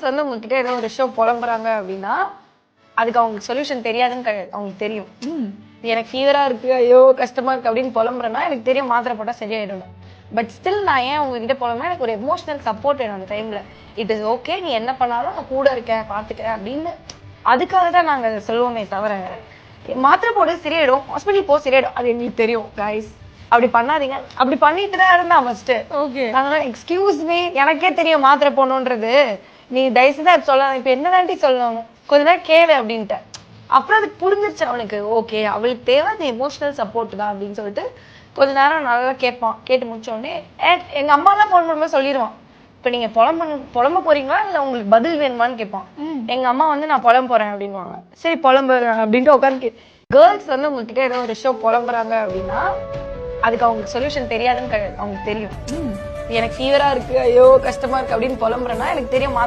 வந்து உங்ககிட்ட ஏதோ ஒரு விஷயம் புலம்புறாங்க அப்படின்னா அதுக்கு அவங்களுக்கு சொல்யூஷன் தெரியாதுன்னு அவங்களுக்கு தெரியும். எனக்கு ஃபீவரா இருக்கு, ஐயோ கஷ்டமா இருக்கு அப்படின்னு புலம்புறேன்னா எனக்கு தெரியும் மாத்திரை போட்டால் சரியாயிடும். பட் ஸ்டில் நான் ஏன் உங்ககிட்ட புலம்புனா எனக்கு ஒரு எமோஷனல் சப்போர்ட் வேணும் அந்த டைம்ல. இட் இஸ் ஓகே, நீ என்ன பண்ணாலும் நான் கூட இருக்கேன் பார்த்துக்கிறேன் அப்படின்னு. அதுக்காக தான் நாங்கள் சொல்லுவோமே தவிர மாத்திரை போட சரியாயிடும், ஹாஸ்பிட்டல் போ சரியாயிடும், அது எங்களுக்கு தெரியும் கைஸ். அப்படி பண்ணாதீங்க. அப்படி பண்ணிட்டு தான் இருந்தான் ஃபர்ஸ்ட். ஓகே, எக்ஸ்கியூஸ் மீ, எனக்கே தெரியும் மாத்திரை போடணுன்றது, நீ தயவுசெய்து அது சொல்லாத, இப்போ என்னதாண்டி சொல்லணும், கொஞ்ச நேரம் கேளு அப்படின்ட்டு. அப்புறம் அதுக்கு புரிஞ்சிருச்சு அவனுக்கு. ஓகே, அவளுக்கு தேவை அந்த எமோஷனல் சப்போர்ட் தான் அப்படின்னு சொல்லிட்டு கொஞ்ச நேரம் நல்லா கேட்பான். கேட்டு முடிச்ச உடனே எங்க அம்மா எல்லாம் ஃபோன் பண்ணும்போது சொல்லிடுவான், இப்போ நீங்க புலம்ப போறீங்களா இல்லை உங்களுக்கு பதில் வேணுமான்னு கேட்பான். எங்க அம்மா வந்து நான் புலம்ப போறேன் அப்படின்வாங்க. சரி புலம்பு அப்படின்ட்டு உட்காந்து. கேர்ள்ஸ் வந்து உங்ககிட்ட ஏதோ ஒரு விஷயம் புலம்புறாங்க அப்படின்னா அதுக்கு அவங்களுக்கு சொல்யூஷன் தெரியாதுன்னு அவங்களுக்கு தெரியும். எனக்கு ஃபீவரா இருக்கு, ஐயோ கஷ்டமா இருக்கு அப்படின்னு புலம்புறேன்னா எனக்கு தெரியும்